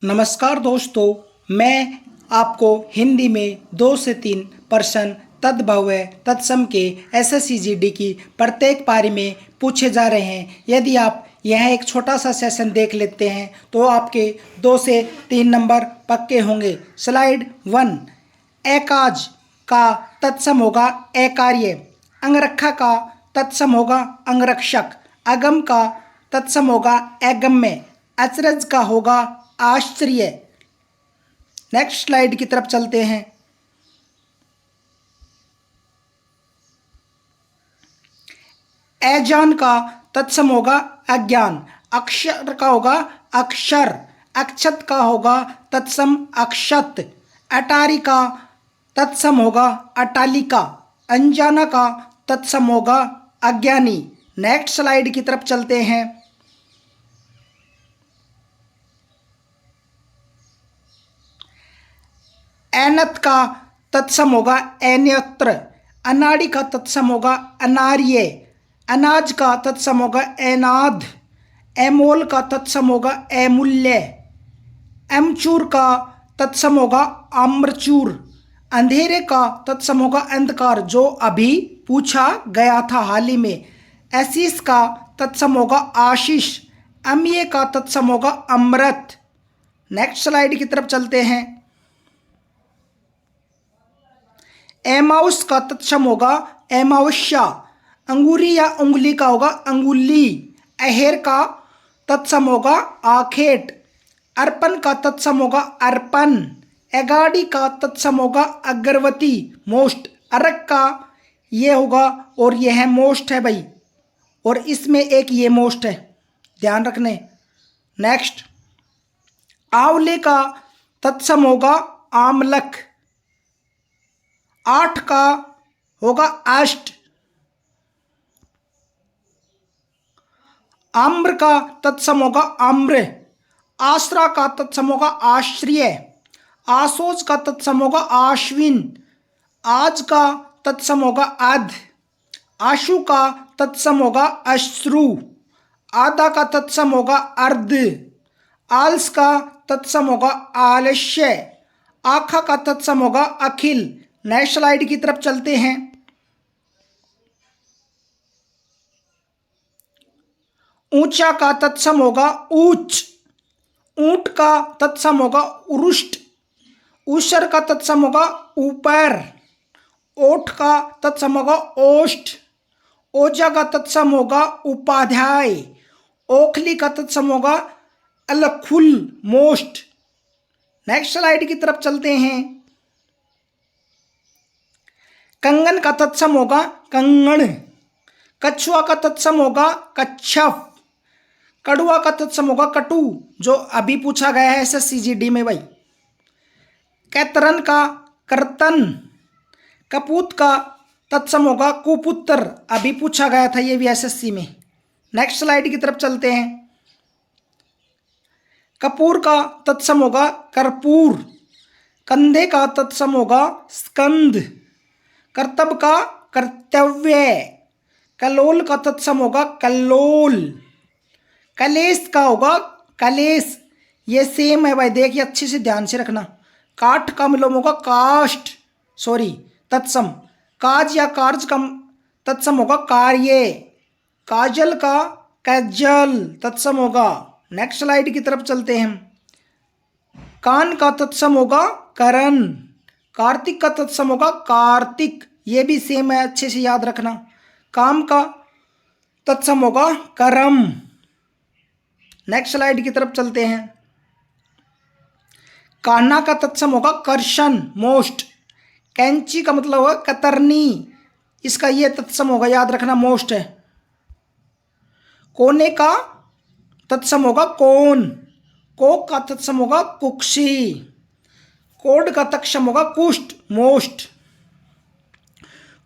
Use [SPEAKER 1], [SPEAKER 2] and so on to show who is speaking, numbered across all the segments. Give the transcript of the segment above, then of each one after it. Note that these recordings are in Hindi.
[SPEAKER 1] नमस्कार दोस्तों, मैं आपको हिंदी में 2 से 3 प्रश्न तद्भव तत्सम के एसएससीजीडी की प्रत्येक पारी में पूछे जा रहे हैं। यदि आप यह एक छोटा सा सेशन देख लेते हैं तो आपके 2 से 3 नंबर पक्के होंगे। स्लाइड 1। एकाज का तत्सम होगा अकार्य, अंगरखा का तत्सम होगा अंगरक्षक, अगम का तत्सम होगा अगम्य, अचरज का होगा आश्चर्य। नेक्स्ट स्लाइड की तरफ चलते हैं। अजान का तत्सम होगा अज्ञान, अक्षर का होगा अक्षर, अक्षत का होगा तत्सम अक्षत, अटारी का तत्सम होगा अटालिका, अनजाना का तत्सम होगा अज्ञानी। नेक्स्ट स्लाइड की तरफ चलते हैं। ऐनत का तत्सम होगा अन्यत्र, अनाड़ी का तत्सम होगा अनार्य, अनाज का तत्सम होगा अनाद, एमोल का तत्सम होगा अमूल्य, अमचूर का तत्सम होगा आम्रचूर, अंधेरे का तत्सम होगा अंधकार जो अभी पूछा गया था हाल ही में, आशीष का तत्सम होगा आशीष, अम्य का तत्सम होगा अमृत। नेक्स्ट स्लाइड की तरफ चलते हैं। एमाउस का तत्सम होगा एमावस्या, अंगूरी या उंगली का होगा अंगुली, अहेर का तत्सम होगा आखेट, अर्पण का तत्सम होगा अर्पण, एगाड़ी का तत्सम होगा अगरवती, मोस्ट, अरक का ये होगा और यह है मोस्ट है भाई, और इसमें एक ये मोस्ट है, ध्यान रखने। नेक्स्ट, आंवले का तत्सम होगा आमलक, 8 का होगा अष्ट, आम्र का तत्सम होगा आम्र, आश्रा का तत्सम होगा आश्रय, आसोज का तत्सम होगा आश्विन, आज का तत्सम होगा अध, आशु का तत्सम होगा अश्रु, आधा का तत्सम होगा अर्ध, आलस का तत्सम होगा आलस्य, आखा का तत्सम होगा अखिल। नेक्स्ट स्लाइड की तरफ चलते हैं। ऊंचा का तत्सम होगा ऊंच, ऊंट का तत्सम होगा उरुष्ट, ऊषर का तत्सम होगा ऊपर, ओठ का तत्सम होगा ओष्ठ, ओजा का तत्सम होगा उपाध्याय, ओखली का तत्सम होगा अलखुल मोस्ट। नेक्स्ट स्लाइड की तरफ चलते हैं। कंगन का तत्सम होगा कंगण, कछुआ का तत्सम होगा कच्छप, कड़ुआ का तत्सम होगा कटु जो अभी पूछा गया है एसएससीजीडी में भाई, कैतरन का कर्तन, कपूत का तत्सम होगा कुपुत्र, अभी पूछा गया था ये भी एसएससी में। नेक्स्ट स्लाइड की तरफ चलते हैं। कपूर का तत्सम होगा कर्पूर, कंधे का तत्सम होगा स्कंद, कर्तव्य का कर्तव्य, कलोल का तत्सम होगा कल्लोल, कलेश का होगा कलेश, ये सेम है भाई, देखिए अच्छे से ध्यान से रखना। काठ का विलोम होगा काष्ठ, सॉरी तत्सम, काज या कार्य का तत्सम होगा कार्य, काजल का काजल तत्सम होगा। नेक्स्ट स्लाइड की तरफ चलते हैं। कान का तत्सम होगा करण, कार्तिक का तत्सम होगा कार्तिक, ये भी सेम है, अच्छे से याद रखना। काम का तत्सम होगा करम। नेक्स्ट स्लाइड की तरफ चलते हैं। कान्हा का तत्सम होगा कर्षण मोस्ट, कैंची का मतलब होगा कतरनी, इसका ये तत्सम होगा, याद रखना मोस्ट है। कोने का तत्सम होगा कोन, कोक का तत्सम होगा कुक्षी, कोड का तत्सम होगा कुष्ठ मोस्ट,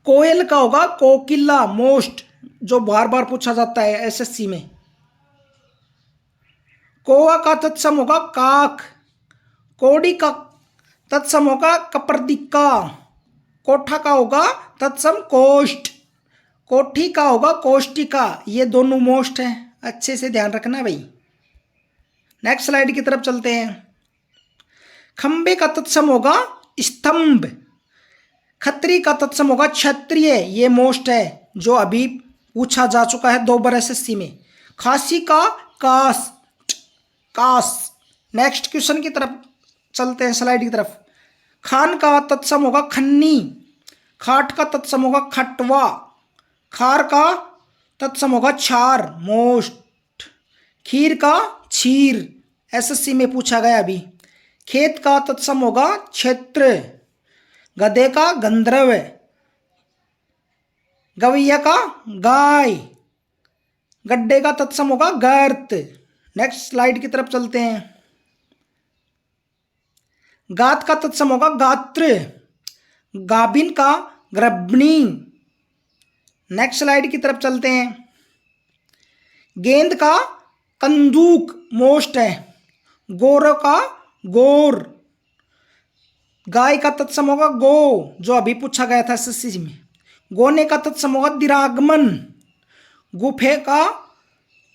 [SPEAKER 1] कोयल का होगा कोकिला मोस्ट जो बार बार पूछा जाता है एसएससी में, कोवा का तत्सम होगा काक, कोड़ी का तत्सम होगा कपर्दिका, कोठा का होगा तत्सम कोष्ठ, कोठी का होगा कोष्टिका, ये दोनों मोस्ट हैं, अच्छे से ध्यान रखना भाई। नेक्स्ट स्लाइड की तरफ चलते हैं। खंबे का तत्सम होगा स्तंभ। खत्री का तत्सम होगा क्षत्रिय। ये मोस्ट है जो अभी पूछा जा चुका है 2 बार एसएससी में। खासी का कास्ट, कास। नेक्स्ट क्वेश्चन की तरफ चलते हैं, स्लाइड की तरफ। खान का तत्सम होगा खन्नी। खाट का तत्सम होगा खटवा। खार का तत्सम होगा छार, मोस्ट। खीर का छीर, एसएससी में पूछा गया अभी। खेत का तत्सम होगा क्षेत्र। गधे का गंधर्व। गवैया का गाय। गड्ढे का तत्सम होगा गर्त। नेक्स्ट स्लाइड की तरफ चलते हैं। गात का तत्सम होगा गात्र। गाभिन का गर्भिणी। नेक्स्ट स्लाइड की तरफ चलते हैं। गेंद का कंदूक, मोस्ट है। गोर का गोर। गाय का तत्सम होगा गो, जो अभी पूछा गया था एसएससी में। गोने का तत्सम होगा दिरागमन। गुफे का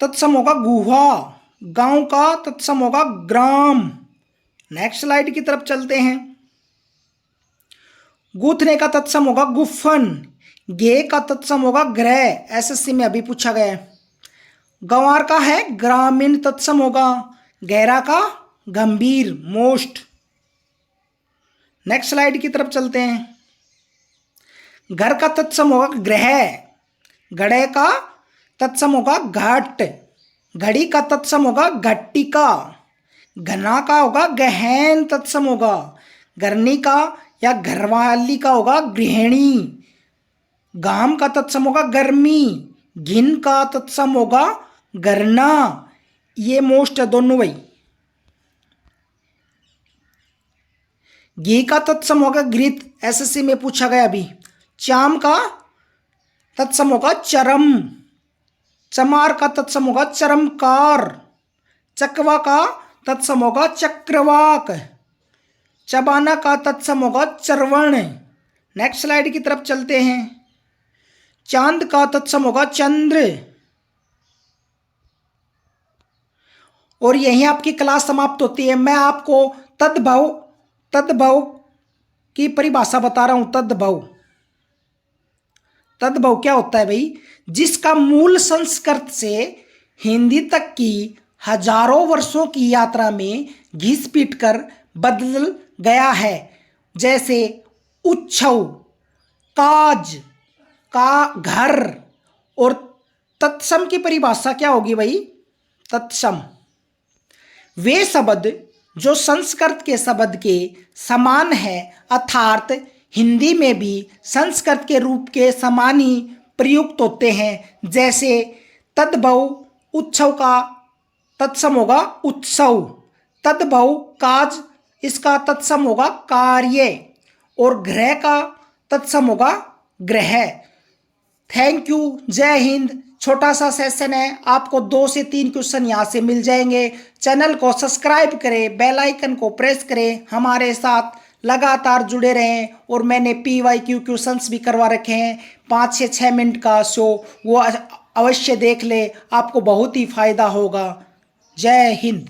[SPEAKER 1] तत्सम होगा गुहा। गांव का तत्सम होगा ग्राम। नेक्स्ट स्लाइड की तरफ चलते हैं। गूथने का तत्सम होगा गुफन। गे का तत्सम होगा ग्रह, एसएससी में अभी पूछा गया है। गंवार का है ग्रामीण, तत्सम होगा। गहरा का गंभीर, मोस्ट। नेक्स्ट स्लाइड की तरफ चलते हैं। घर का तत्सम होगा ग्रह। घड़े का तत्सम होगा घाट। घड़ी का तत्सम होगा घट्टिका। घना का होगा गहन, तत्सम होगा। घरनी का या घरवाली का होगा गृहिणी। गाम का तत्सम होगा गर्मी। घिन का तत्सम होगा गरना। ये मोस्ट है दोनों भाई। घी का तत्सम होगा घृत, एसएससी में पूछा गया अभी। चाम का तत्सम होगा चरम। चमार का तत्सम होगा चरमकार। चकवा का तत्सम होगा चक्रवाक। चबाना का तत्सम होगा चरवण। नेक्स्ट स्लाइड की तरफ चलते हैं। चांद का तत्सम होगा चंद्र। और यहीं आपकी क्लास समाप्त होती है। मैं आपको तद्भव की परिभाषा बता रहा हूं। तद्भव क्या होता है भाई? जिसका मूल संस्कृत से हिंदी तक की हजारों वर्षों की यात्रा में घिस पीट कर बदल गया है। जैसे उत्सव, काज का घर। और तत्सम की परिभाषा क्या होगी भाई? तत्सम वे शब्द जो संस्कृत के शब्द के समान है, अर्थात हिंदी में भी संस्कृत के रूप के समान ही प्रयुक्त होते हैं। जैसे तद्भव उत्सव का तत्सम होगा उत्सव। तद्भव काज, इसका तत्सम होगा कार्य। और ग्रह का तत्सम होगा ग्रह। थैंक यू, जय हिंद। छोटा सा सेशन है, आपको 2 से 3 क्वेश्चन यहाँ से मिल जाएंगे। चैनल को सब्सक्राइब करें, बेल आइकन को प्रेस करें, हमारे साथ लगातार जुड़े रहें। और मैंने PYQ क्वेश्चंस भी करवा रखे हैं 5 से 6 मिनट का शो, वो अवश्य देख ले, आपको बहुत ही फायदा होगा। जय हिंद।